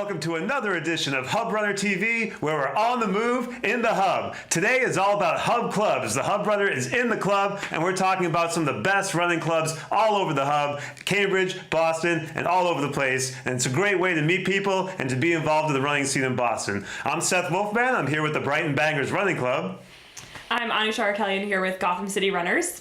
welcome to another edition of HubRunner TV, where we're on the move in the hub. Today is all about hub clubs. The HubRunner is in the club, and we're talking about some of the best running clubs all over the hub, Cambridge, Boston, and all over the place. And it's a great way to meet people and to be involved in the running scene in Boston. I'm Seth Wolfman. I'm here with the Brighton Bangers Running Club. I'm Anoush Arakelian here with Gotham City Runners.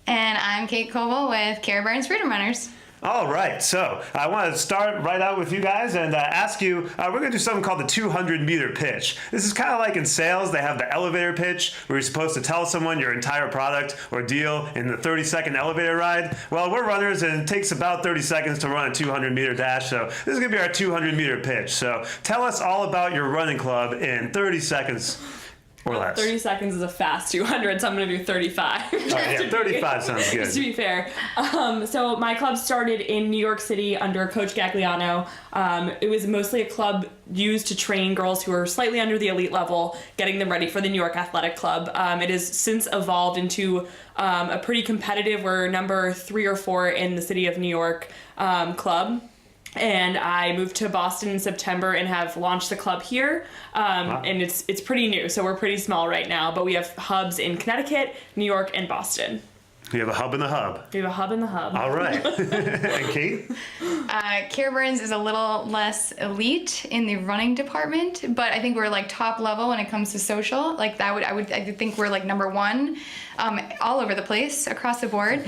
And I'm Coble with Kier, Byrnes, Freedom Runners. All right, so I want to start right out with you guys and ask you, we're going to do something called the 200-meter pitch. This is kind of like in sales, they have the elevator pitch where you're supposed to tell someone your entire product or deal in the 30-second elevator ride. Well, we're runners and it takes about 30 seconds to run a 200-meter dash, so this is going to be our 200-meter pitch. So tell us all about your running club in 30 seconds. Or less. 30 seconds is a fast 200, so I'm going to do 35. Oh, yeah, 35 sounds good. Just to be fair. So my club started in New York City under Coach Gagliano. It was mostly a club used to train girls who are slightly under the elite level, getting them ready for the New York Athletic Club. It has since evolved into a pretty competitive, we're number 3 or 4 in the city of New York club. And I moved to Boston in September and have launched the club here. Wow. And it's pretty new, so we're pretty small right now. But we have hubs in Connecticut, New York, and Boston. You have a hub in the hub. We have a hub in the hub. All right. And Kate? Kier Byrnes is a little less elite in the running department, but I think we're like top level when it comes to social. Like that I think we're like number 1 all over the place across the board.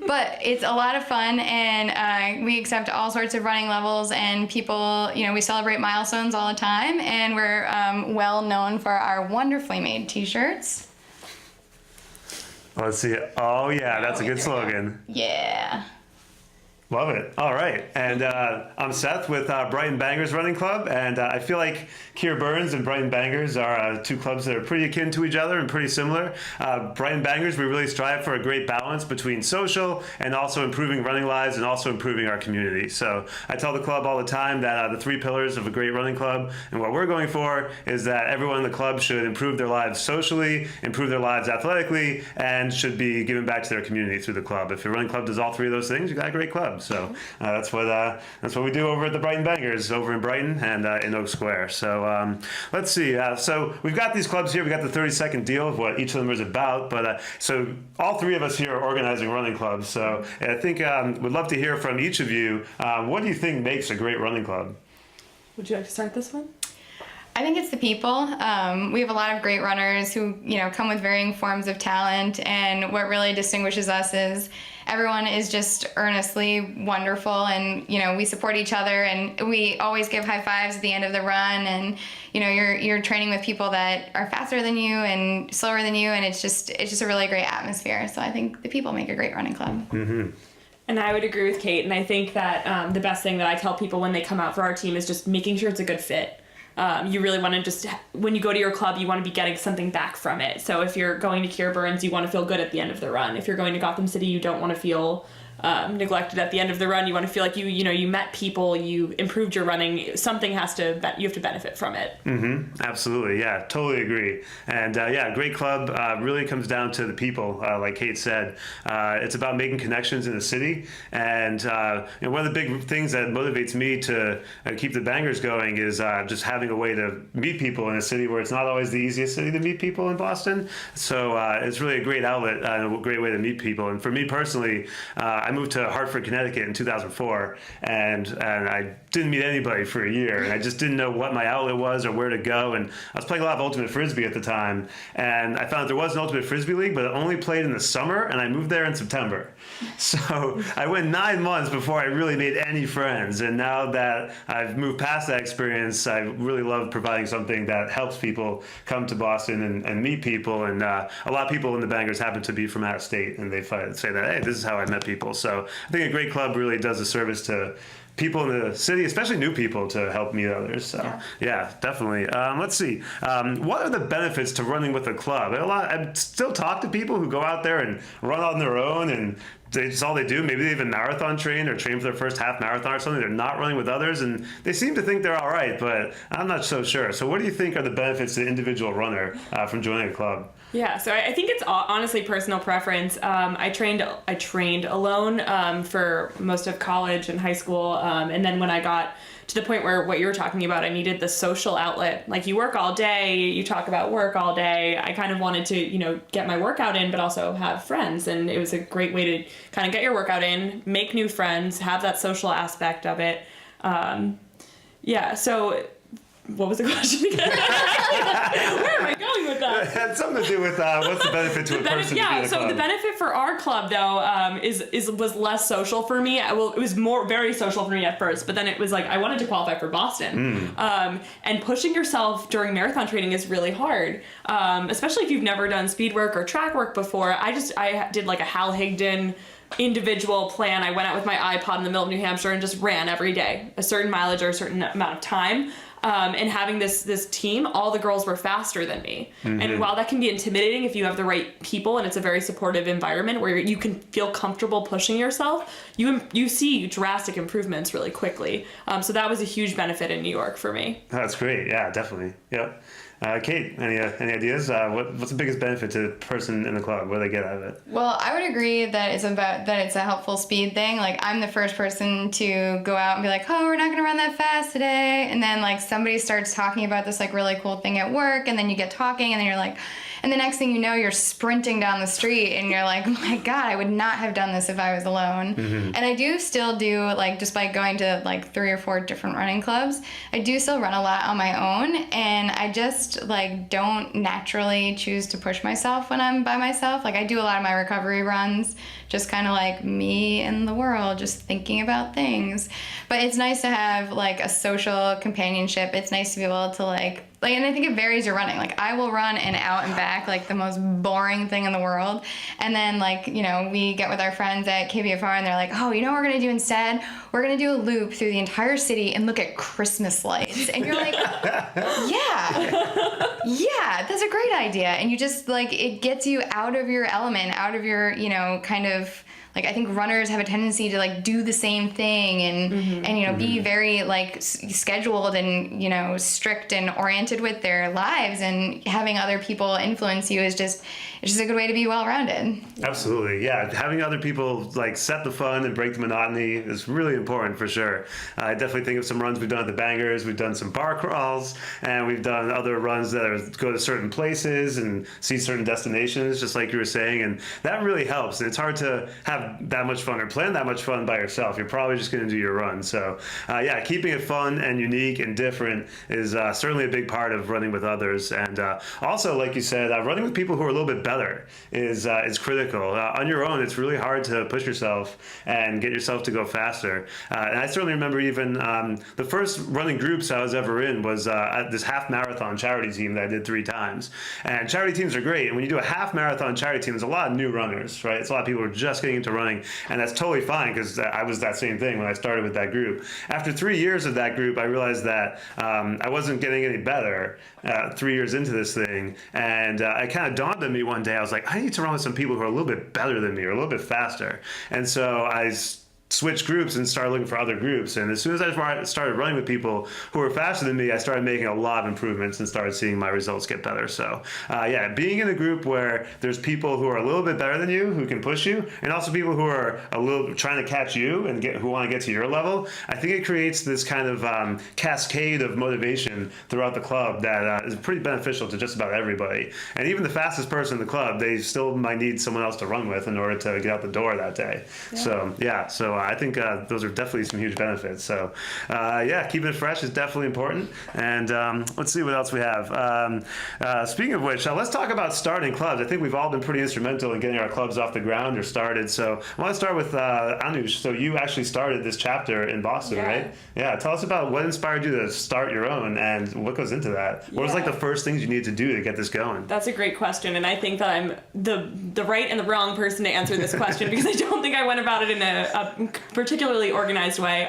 But it's a lot of fun, and we accept all sorts of running levels and people. You know, we celebrate milestones all the time, and we're well known for our wonderfully made T-shirts. Let's see. Oh, yeah, that's a good slogan. Yeah. Love it. All right. And I'm Seth with Brighton Bangers Running Club. And I feel like Kier Byrnes and Brighton Bangers are two clubs that are pretty akin to each other and pretty similar. Brighton Bangers, we really strive for a great balance between social and also improving running lives and also improving our community. So I tell the club all the time that the 3 pillars of a great running club and what we're going for is that everyone in the club should improve their lives socially, improve their lives athletically, and should be giving back to their community through the club. If your running club does all 3 of those things, you got a great club. So that's what we do over at the Brighton Bangers over in Brighton and in Oak Square. So let's see. So we've got these clubs here. We got the 30-second deal of what each of them is about. But so all 3 of us here are organizing running clubs. So I think we'd love to hear from each of you. What do you think makes a great running club? Would you like to start this one? I think it's the people. We have a lot of great runners who, come with varying forms of talent, and what really distinguishes us is everyone is just earnestly wonderful, and we support each other, and we always give high fives at the end of the run, and you're training with people that are faster than you and slower than you, and it's just a really great atmosphere. So I think the people make a great running club. Mm-hmm. And I would agree with Kate, and I think that the best thing that I tell people when they come out for our team is just making sure it's a good fit. You really want to just, when you go to your club, you want to be getting something back from it. So if you're going to Kier Byrnes, you want to feel good at the end of the run. If you're going to Gotham City, you don't want to feel neglected at the end of the run. You want to feel like you met people, you improved your running. Something you have to benefit from it. Mm-hmm. Absolutely. Yeah, totally agree. And yeah, great club really comes down to the people, like Kate said. It's about making connections in the city. And one of the big things that motivates me to keep the Bangers going is just having a way to meet people in a city where it's not always the easiest city to meet people in Boston. So it's really a great outlet and a great way to meet people. And for me personally, I moved to Hartford, Connecticut in 2004, and I didn't meet anybody for a year, and I just didn't know what my outlet was or where to go. And I was playing a lot of Ultimate Frisbee at the time, and I found out there was an Ultimate Frisbee League, but it only played in the summer, and I moved there in September. So I went 9 months before I really made any friends, and now that I've moved past that experience, I really love providing something that helps people come to Boston and meet people. And a lot of people in the Bangers happen to be from out of state, and they say that, hey, this is how I met people. So I think a great club really does a service to people in the city, especially new people, to help meet others. So yeah, definitely. Let's see. What are the benefits to running with a club? I still talk to people who go out there and run on their own, and it's all they do. Maybe they even marathon train or train for their first half marathon or something. They're not running with others, and they seem to think they're all right, but I'm not so sure. So what do you think are the benefits to the individual runner from joining a club? Yeah, so I think it's honestly personal preference. I trained alone for most of college and high school, and then when I got to the point where what you were talking about, I needed the social outlet. Like, you work all day, you talk about work all day. I kind of wanted to, you know, get my workout in, but also have friends. And it was a great way to kind of get your workout in, make new friends, have that social aspect of it. Yeah, so what was the question again? Where am I going with that? It had something to do with what's the benefit to a person. Yeah, to be in a so club. the benefit for our club though was less social for me. Well, it was very social for me at first, but then it was like I wanted to qualify for Boston. And pushing yourself during marathon training is really hard, especially if you've never done speed work or track work before. I did like a Hal Higdon individual plan. I went out with my iPod in the middle of New Hampshire and just ran every day, a certain mileage or a certain amount of time. And having this team, all the girls were faster than me. And while that can be intimidating if you have the right people and it's a very supportive environment where you can feel comfortable pushing yourself, you see drastic improvements really quickly. So that was a huge benefit in New York for me. That's great. Yeah, definitely. Yep. Kate, any ideas? What's the biggest benefit to the person in the club? What do they get out of it? Well, I would agree that it's a helpful speed thing. Like, I'm the first person to go out and be like, oh, we're not going to run that fast today. And then, like, somebody starts talking about this, like, really cool thing at work. And then you get talking and then you're like, and the next thing you know, you're sprinting down the street and you're like, oh my God, I would not have done this if I was alone. And I do still do, like, just by going to like 3 or 4 different running clubs, I do still run a lot on my own. And I just like don't naturally choose to push myself when I'm by myself. Like, I do a lot of my recovery runs, just kind of like me and the world, just thinking about things. But it's nice to have like a social companionship. It's nice to be able to like, and I think it varies your running. Like, I will run an out and back, like the most boring thing in the world. And then, like, you know, we get with our friends at KBFR and they're like, oh, you know what we're going to do instead? We're going to do a loop through the entire city and look at Christmas lights. And you're like, yeah, that's a great idea. And you just, like, it gets you out of your element, out of your, you know, kind of, like, I think runners have a tendency to, like, do the same thing and you know, be very, like, scheduled and, you know, strict and oriented with their lives, and having other people influence you is just, it's just a good way to be well-rounded. Absolutely, yeah. Having other people, like, set the fun and break the monotony is really important for sure. I definitely think of some runs we've done at the Bangers. We've done some bar crawls, and we've done other runs that go to certain places and see certain destinations, just like you were saying, and that really helps. And it's hard to have that much fun or plan that much fun by yourself. You're probably just going to do your run. So yeah, keeping it fun and unique and different is certainly a big part of running with others. And also, like you said, running with people who are a little bit better is critical. On your own, it's really hard to push yourself and get yourself to go faster. And I certainly remember even the first running groups I was ever in was at this half marathon charity team that I did 3 times. And charity teams are great. And when you do a half marathon charity team, there's a lot of new runners, right? It's a lot of people who are just getting into running, and that's totally fine because I was that same thing when I started with that group. After 3 years of that group, I realized that I wasn't getting any better 3 years into this thing, and it kind of dawned on me one day. I was like, I need to run with some people who are a little bit better than me or a little bit faster. And so I switched groups and started looking for other groups. And as soon as I started running with people who were faster than me, I started making a lot of improvements and started seeing my results get better. So yeah, being in a group where there's people who are a little bit better than you, who can push you, and also people who are a little trying to catch you and who want to get to your level, I think it creates this kind of cascade of motivation throughout the club that is pretty beneficial to just about everybody. And even the fastest person in the club, they still might need someone else to run with in order to get out the door that day. Yeah. So yeah, I think those are definitely some huge benefits. So yeah, keeping it fresh is definitely important. And let's see what else we have. Speaking of which, let's talk about starting clubs. I think we've all been pretty instrumental in getting our clubs off the ground or started. So I want to start with Anoush. So you actually started this chapter in Boston, right? Yeah. Tell us about what inspired you to start your own and what goes into that. What was like the first things you needed to do to get this going? That's a great question, and I think that I'm the right and the wrong person to answer this question because I don't think I went about it in a particularly organized way.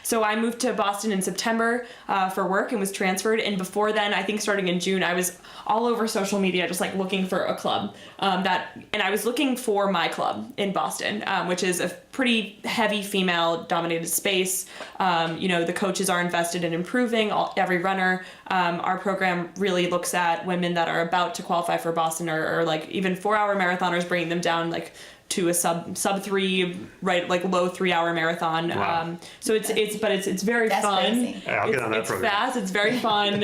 So I moved to Boston in September for work and was transferred. And before then, I think starting in June, I was all over social media, just like looking for a club and I was looking for my club in Boston, which is a pretty heavy female dominated space. You know, the coaches are invested in improving every runner. Our program really looks at women that are about to qualify for Boston or like even 4-hour marathoners, bringing them down like to a sub 3, right, like low 3-hour marathon. Wow. So it's very That's fun. crazy. Yeah, I'll get on that It's program. fast. It's very fun.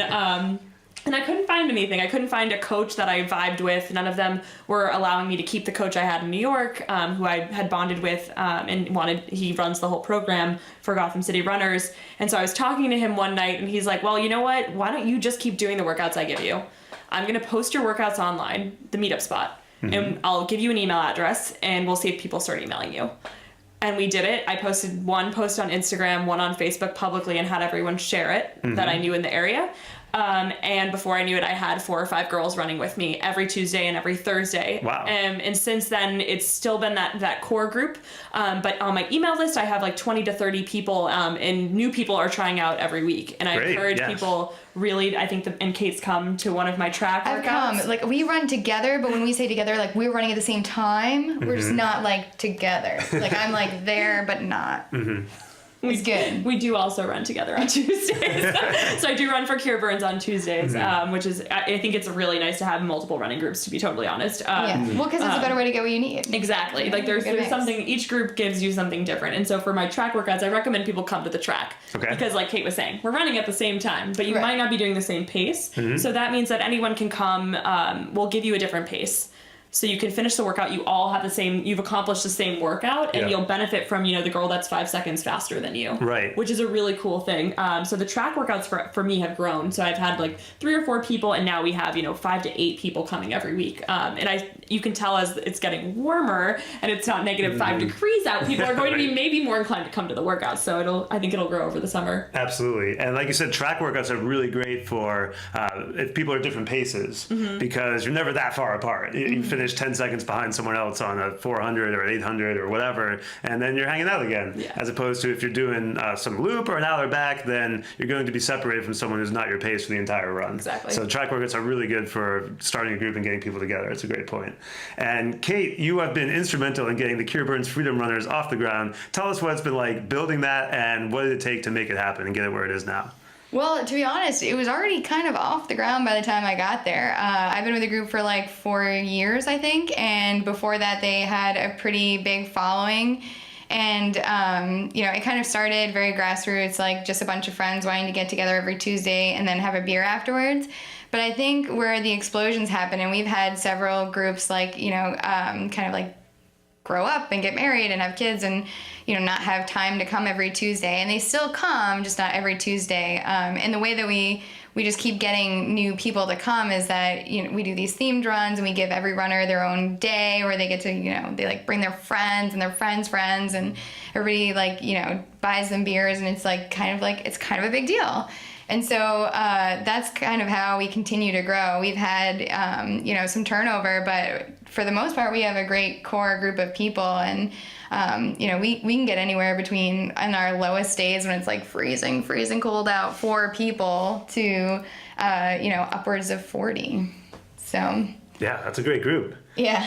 And I couldn't find anything. I couldn't find a coach that I vibed with. None of them were allowing me to keep the coach I had in New York, who I had bonded with, and he runs the whole program for Gotham City Runners. And so I was talking to him one night, and he's like, well, you know what? Why don't you just keep doing the workouts I give you? I'm going to post your workouts online, the meetup spot, and I'll give you an email address, and we'll see if people start emailing you. And we did it. I posted one post on Instagram, one on Facebook publicly, and had everyone share it that I knew in the area. And before I knew it, I had 4 or 5 girls running with me every Tuesday and every Thursday. Wow. And since then, it's still been that core group. But on my email list, I have like 20 to 30 people, and new people are trying out every week. And I Great, encourage yes. people really, I think, and Kate's come to one of my track I've workouts. come. Like, we run together, but when we say together, like, we're running at the same time. We're just not, like, together. Like, I'm, like, there, but not. It's good. We do also run together on Tuesdays. So I do run for Kier Byrnes on Tuesdays, which is, I think it's really nice to have multiple running groups, to be totally honest. Yeah. Well, because it's a better way to get what you need. Exactly. Like Good there's mix. something, each group gives you something different. And so for my track workouts, I recommend people come to the track. Okay. Because like Kate was saying, we're running at the same time, but you Right. might not be doing the same pace. So that means that anyone can come, we'll give you a different pace. So you can finish the workout, you all have the same, you've accomplished the same workout, and Yeah. you'll benefit from, the girl that's 5 seconds faster than you. Right. Which is a really cool thing. So the track workouts for me have grown. So I've had like 3 or 4 people, and now we have, 5 to 8 people coming every week. And you can tell as it's getting warmer and it's not negative 5 degrees out, people are going to be maybe more inclined to come to the workouts. So I think it'll grow over the summer. Absolutely. And like you said, track workouts are really great for if people are at different paces, because you're never that far apart. You finish 10 seconds behind someone else on a 400 or 800 or whatever, and then you're hanging out again. Yeah. As opposed to if you're doing some loop or an hour back, then you're going to be separated from someone who's not your pace for the entire run. Exactly. So track workouts are really good for starting a group and getting people together. It's a great point. And Kate, you have been instrumental in getting the Kier Byrnes Freedom Runners off the ground. Tell us what it's been like building that, and what did it take to make it happen and get it where it is now? Well, to be honest, it was already kind of off the ground by the time I got there. I've been with the group for like 4 years, I think, and before that they had a pretty big following. And, it kind of started very grassroots, like just a bunch of friends wanting to get together every Tuesday and then have a beer afterwards. But I think where the explosions happen, and we've had several groups like, kind of like grow up and get married and have kids and not have time to come every Tuesday, and they still come, just not every Tuesday. And the way that we just keep getting new people to come is that we do these themed runs, and we give every runner their own day where they get to they like bring their friends and their friends, and everybody buys them beers, and it's kind of a big deal. And so that's kind of how we continue to grow. We've had, some turnover, but for the most part, we have a great core group of people. And, we can get anywhere between, on our lowest days when it's like freezing cold out, 4 people to, upwards of 40. So. Yeah, that's a great group. Yeah.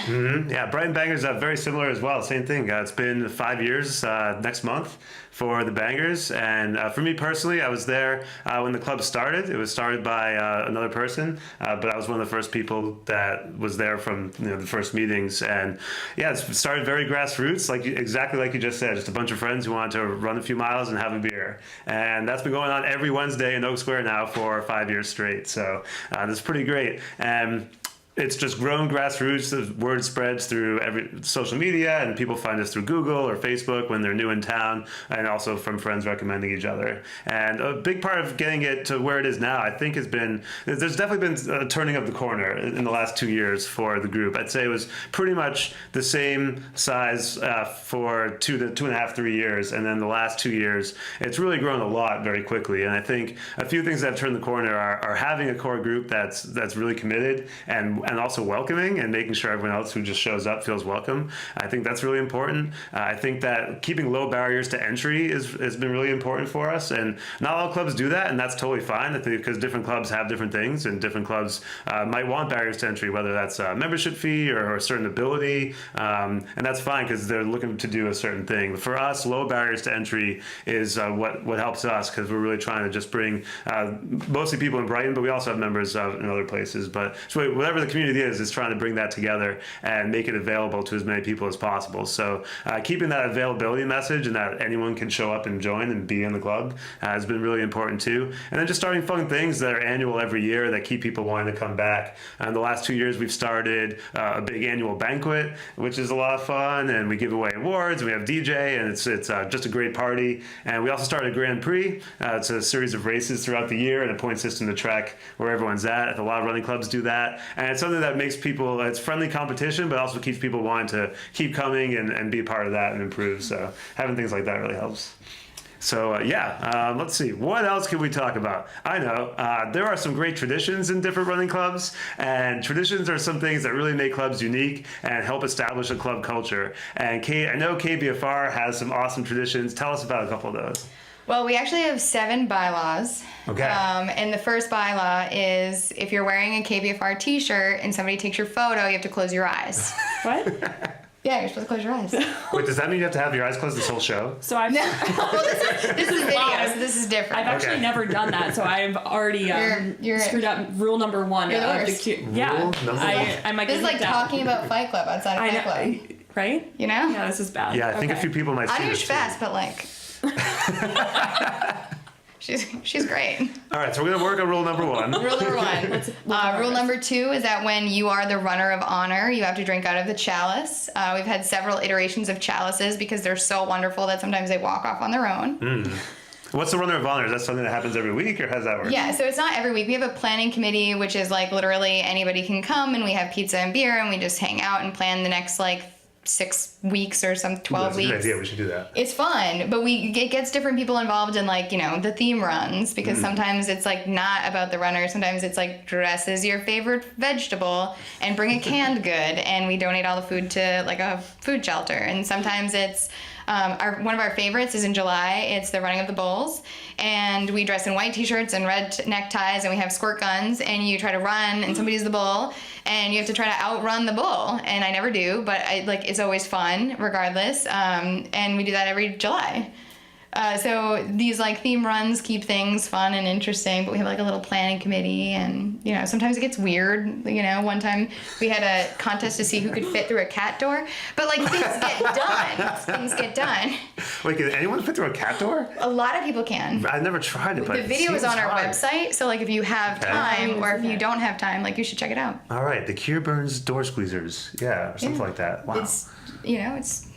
Yeah, Brighton Bangers are very similar as well. Same thing. It's been 5 years next month for the Bangers. And for me personally, I was there when the club started. It was started by another person, but I was one of the first people that was there from the first meetings. And yeah, it started very grassroots, exactly like you just said, just a bunch of friends who wanted to run a few miles and have a beer. And that's been going on every Wednesday in Oak Square now for 5 years straight. So that's pretty great. And it's just grown grassroots. The word spreads through every social media, and people find us through Google or Facebook when they're new in town, and also from friends recommending each other. And a big part of getting it to where it is now, I think, has been, there's definitely been a turning of the corner in the last 2 years for the group. I'd say it was pretty much the same size for 2.5, 3 years, and then the last 2 years, it's really grown a lot very quickly. And I think a few things that have turned the corner are having a core group that's really committed and and also welcoming and making sure everyone else who just shows up feels welcome. I think that's really important. I think that keeping low barriers to entry has been really important for us, and not all clubs do that, and that's totally fine. I think because different clubs have different things, and different clubs might want barriers to entry, whether that's a membership fee or a certain ability, and that's fine because they're looking to do a certain thing. For us, low barriers to entry is what helps us, because we're really trying to just bring mostly people in Brighton, but we also have members in other places. But so whatever the community is trying to bring that together and make it available to as many people as possible. So keeping that availability message and that anyone can show up and join and be in the club has been really important too. And then just starting fun things that are annual every year that keep people wanting to come back. The last 2 years we've started a big annual banquet, which is a lot of fun, and we give away awards, and we have DJ, and it's just a great party. And we also started a Grand Prix. It's a series of races throughout the year and a point system to track where everyone's at. A lot of running clubs do that, and it's something that makes people, it's friendly competition, but also keeps people wanting to keep coming and be a part of that and improve. So having things like that really helps. So let's see. What else can we talk about? I know there are some great traditions in different running clubs, and traditions are some things that really make clubs unique and help establish a club culture. And Kate, I know KBFR has some awesome traditions. Tell us about a couple of those. Well, we actually have 7 bylaws. Okay. And the first bylaw is if you're wearing a KBFR t-shirt and somebody takes your photo, you have to close your eyes. What? Yeah, you're supposed to close your eyes. Wait, does that mean you have to have your eyes closed this whole show? So I've Well, this is video, so this is different. I've actually never done that, so I've already You're screwed up rule number 1 You're the of the worst. Q. Yeah, Rule number I might This get is like kicked out. talking about Fight Club outside of I Fight know, Club. right? You know? Yeah, this is bad. Yeah, I think a few people might see Anoush this too. fast, but like... She's great. All right, so we're going to work on rule number 1. Rule number 1. Rule number 2 is that when you are the runner of honor, you have to drink out of the chalice. We've had several iterations of chalices because they're so wonderful that sometimes they walk off on their own. What's the runner of honor? Is that something that happens every week, or how does that work? Yeah, so it's not every week. We have a planning committee, which is like literally anybody can come, and we have pizza and beer, and we just hang out and plan the next like 6 weeks or some 12 That's weeks. a good idea. We should do that. It's fun, but it gets different people involved in like, the theme runs, because sometimes it's like not about the runner. Sometimes it's like dress as your favorite vegetable and bring a canned good, and we donate all the food to like a food shelter. And sometimes it's one of our favorites is in July. It's the running of the bulls, and we dress in white t-shirts and red neckties, and we have squirt guns, and you try to run, and somebody's the bull, and you have to try to outrun the bull. And I never do, but it's always fun regardless. And we do that every July. So these like theme runs keep things fun and interesting, but we have like a little planning committee, and sometimes it gets weird. One time we had a contest to see who could fit through a cat door, but like things get done. Wait, can anyone fit through a cat door? A lot of people can. I've never tried it, but The video is on our website, so like if you have time or if you don't have time, like you should check it out. All right, the Kier Byrnes door squeezers, or something like that. Wow. It's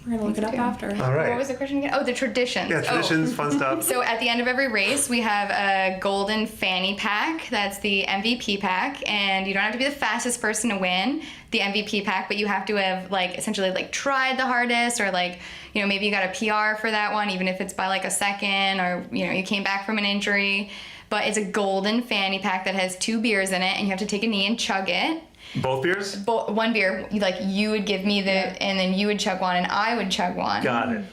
We're gonna look it up after. All right. What was the question again? Oh, the traditions. Yeah, traditions, fun stuff. So at the end of every race, we have a golden fanny pack. That's the MVP pack, and you don't have to be the fastest person to win the MVP pack, but you have to have essentially tried the hardest, or maybe you got a PR for that one, even if it's by a second, or you came back from an injury. But it's a golden fanny pack that has 2 beers in it, and you have to take a knee and chug it. Both beers? One beer, you would give me and then you would chug one, and I would chug one. Got it.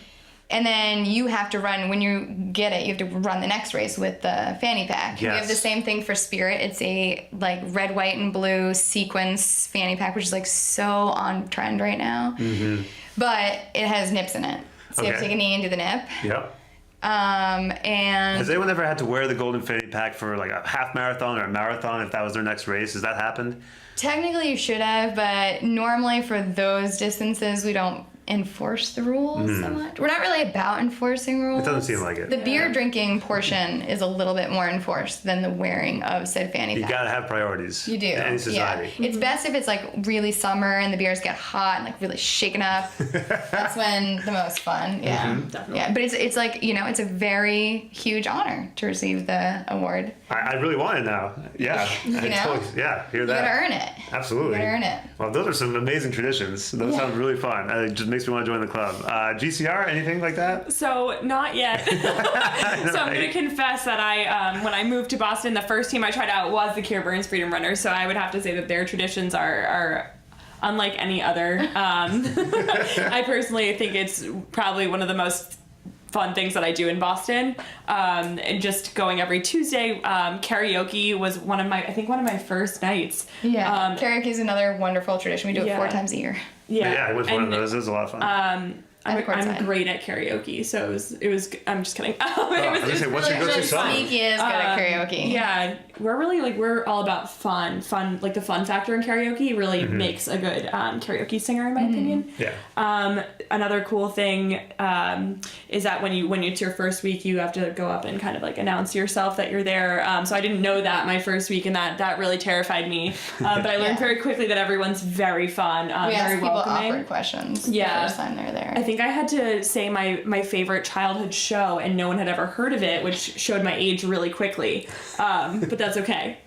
And then you have to run, when you get it, you have to run the next race with the fanny pack. Yes. We have the same thing for Spirit. It's a red, white, and blue sequence fanny pack, which is so on trend right now. Mm-hmm. But it has nips in it. So you have to take a knee and do the nip. Yep. And has anyone ever had to wear the golden fanny pack for a half marathon or a marathon if that was their next race? Has that happened? Technically you should have, but normally for those distances we don't enforce the rules so much. We're not really about enforcing rules. It doesn't seem like it. The beer drinking portion is a little bit more enforced than the wearing of said fanny pack. You gotta have priorities. You do. In any society. Yeah. It's best if it's really summer and the beers get hot and really shaken up. That's when the most fun. Yeah. Definitely. Yeah. But it's it's a very huge honor to receive the award. I really want it now. Yeah. You know? Hear You that. gotta earn it. Absolutely. You gotta earn it. Well, those are some amazing traditions. Those sound really fun. It just makes me want to join the club. GCR, anything like that? So not yet. So I'm going to confess that when I moved to Boston, the first team I tried out was the Kier Byrnes Freedom Runners. So I would have to say that their traditions are unlike any other. I personally think it's probably one of the most fun things that I do in Boston. And just going every Tuesday, karaoke was one of my first nights. Yeah, karaoke is another wonderful tradition. We do it 4 times a year. Yeah, it was one of those. It was a lot of fun. I'm great at karaoke, so it was. I'm just kidding. What's your go-to song? Sneaky is good at karaoke. Yeah, we're all about fun. Like the fun factor in karaoke really makes a good karaoke singer, in my opinion. Yeah. Another cool thing is that when it's your first week, you have to go up and kind of like announce yourself that you're there. So I didn't know that my first week, and that really terrified me. But I learned very quickly that everyone's very fun, we very ask people welcoming. awkward questions. Yeah. The first time they're there. I think I had to say my favorite childhood show, and no one had ever heard of it, which showed my age really quickly. But that's okay.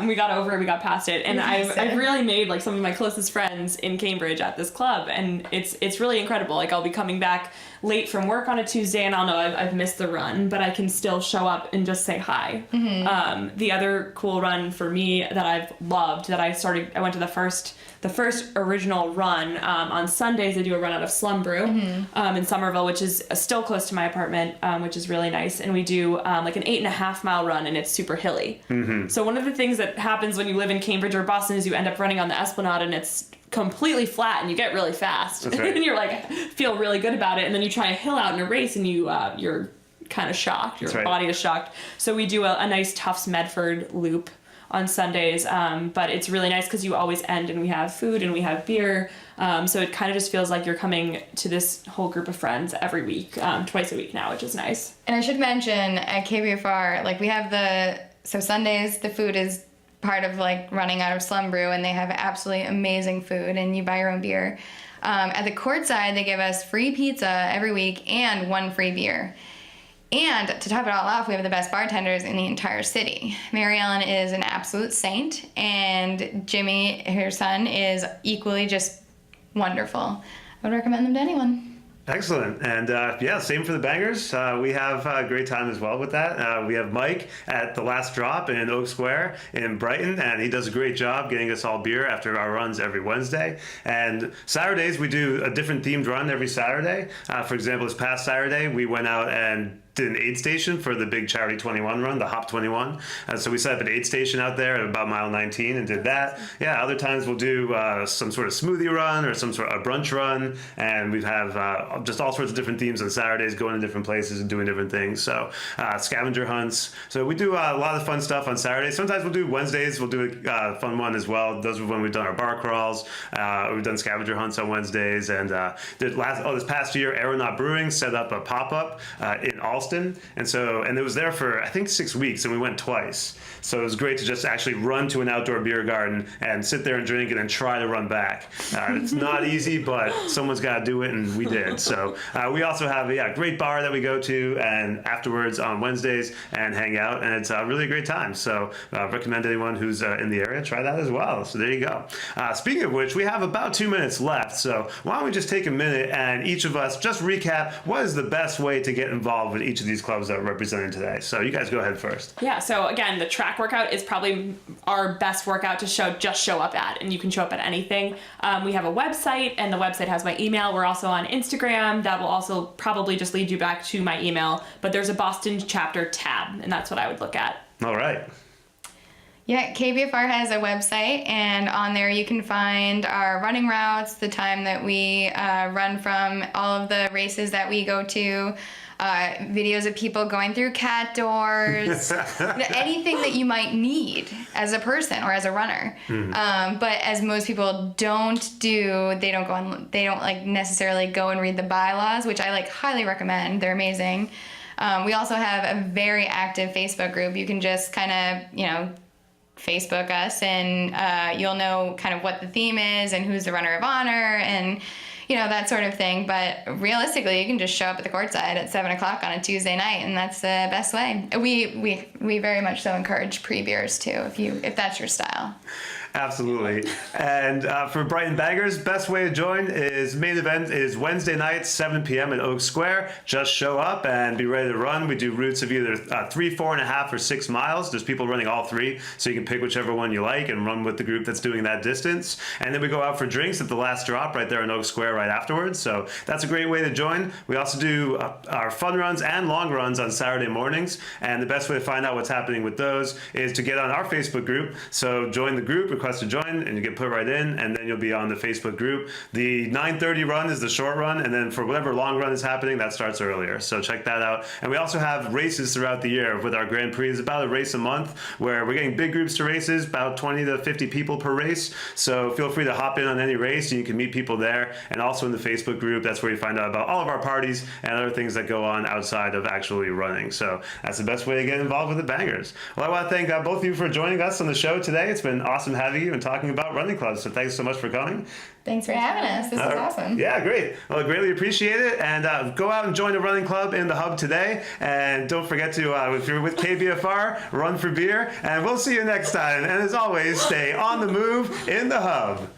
We got over it, we got past it, and I've really made like some of my closest friends in Cambridge at this club, and it's really incredible. Like I'll be coming back late from work on a Tuesday, and I'll know I've missed the run, but I can still show up and just say hi. The other cool run for me that I've loved that I went to the first original run on Sundays. I do a run out of Slum Brew in Somerville, which is still close to my apartment, which is really nice. And we do like an 8.5 mile run, and it's super hilly. So one of the things that happens when you live in Cambridge or Boston is you end up running on the Esplanade, and it's completely flat, and you get really fast. That's right. And you're like, feel really good about it. And then you try a hill out in a race, and you're kind of shocked. Your body is shocked. So we do a nice Tufts Medford loop on Sundays, but it's really nice because you always end and we have food and we have beer, so it kind of just feels like you're coming to this whole group of friends every week, twice a week now, which is nice. And I should mention at KBFR, like we have so Sundays the food is part of like running out of Slum Brew, and they have absolutely amazing food, and you buy your own beer. At the courtside they give us free pizza every week and 1 free beer. And to top it all off, we have the best bartenders in the entire city. Mary Ellen is an absolute saint, and Jimmy, her son, is equally just wonderful. I would recommend them to anyone. Excellent. And same for the bangers. We have a great time as well with that. We have Mike at the Last Drop in Oak Square in Brighton, and he does a great job getting us all beer after our runs every Wednesday. And Saturdays, we do a different themed run every Saturday. For example, this past Saturday, we went out and did an aid station for the big Charity 21 run, the Hop 21. So we set up an aid station out there at about mile 19 and did that. Yeah, other times we'll do some sort of smoothie run or some sort of a brunch run, and we have just all sorts of different themes on Saturdays, going to different places and doing different things. So scavenger hunts. So we do a lot of fun stuff on Saturdays. Sometimes we'll do Wednesdays. We'll do a fun one as well. Those are when we've done our bar crawls. We've done scavenger hunts on Wednesdays. And this past year, Aeronaut Brewing set up a pop-up in Alston. And it was there for, I think, 6 weeks, and we went twice. So it was great to just actually run to an outdoor beer garden and sit there and drink and then try to run back. It's not easy, but someone's got to do it, and we did. So we also have a great bar that we go to and afterwards on Wednesdays and hang out, and it's really a great time. So recommend anyone who's in the area try that as well. So there you go. Speaking of which, we have about 2 minutes left. So why don't we just take a minute and each of us just recap what is the best way to get involved with each of these clubs that are represented today. So you guys go ahead first. Yeah, so again, the track workout is probably our best workout to show up at, and you can show up at anything. We have a website, and the website has my email. We're also on Instagram. That will also probably just lead you back to my email, but there's a Boston chapter tab, and that's what I would look at. All right. Yeah, KBFR has a website, and on there you can find our running routes, the time that we run from, all of the races that we go to, videos of people going through cat doors, anything that you might need as a person or as a runner. But as most people don't do, they don't like necessarily go and read the bylaws, which I like highly recommend. They're amazing. We also have a very active Facebook group. You can just kind of, Facebook us, and you'll know kind of what the theme is and who's the runner of honor and that sort of thing. But realistically, you can just show up at the courtside at 7:00 on a Tuesday night, and that's the best way. We very much so encourage pre-beers too, if that's your style. Absolutely. And for Brighton Baggers, best way to join is main event is Wednesday night, 7 p.m. at Oak Square. Just show up and be ready to run. We do routes of either 3, 4.5, or 6 miles. There's people running all three, so you can pick whichever one you like and run with the group that's doing that distance. And then we go out for drinks at the last drop right there in Oak Square right afterwards. So that's a great way to join. We also do our fun runs and long runs on Saturday mornings. And the best way to find out what's happening with those is to get on our Facebook group. So join the group, request to join, and you get put right in, and then you'll be on the Facebook group. The 9:30 run is the short run, and then for whatever long run is happening, that starts earlier. So check that out. And we also have races throughout the year with our Grand Prix. It's about a race a month where we're getting big groups to races, about 20 to 50 people per race. So feel free to hop in on any race, and you can meet people there. And also in the Facebook group, that's where you find out about all of our parties and other things that go on outside of actually running. So that's the best way to get involved with the Bangers. Well, I want to thank both of you for joining us on the show today. It's been awesome having you and talking about running clubs. So thanks so much for coming. Thanks for having us. This is awesome. Yeah, great. Well, I greatly appreciate it. And go out and join a running club in the Hub today. And don't forget to, if you're with KBFR, run for beer. And we'll see you next time. And as always, stay on the move in the Hub.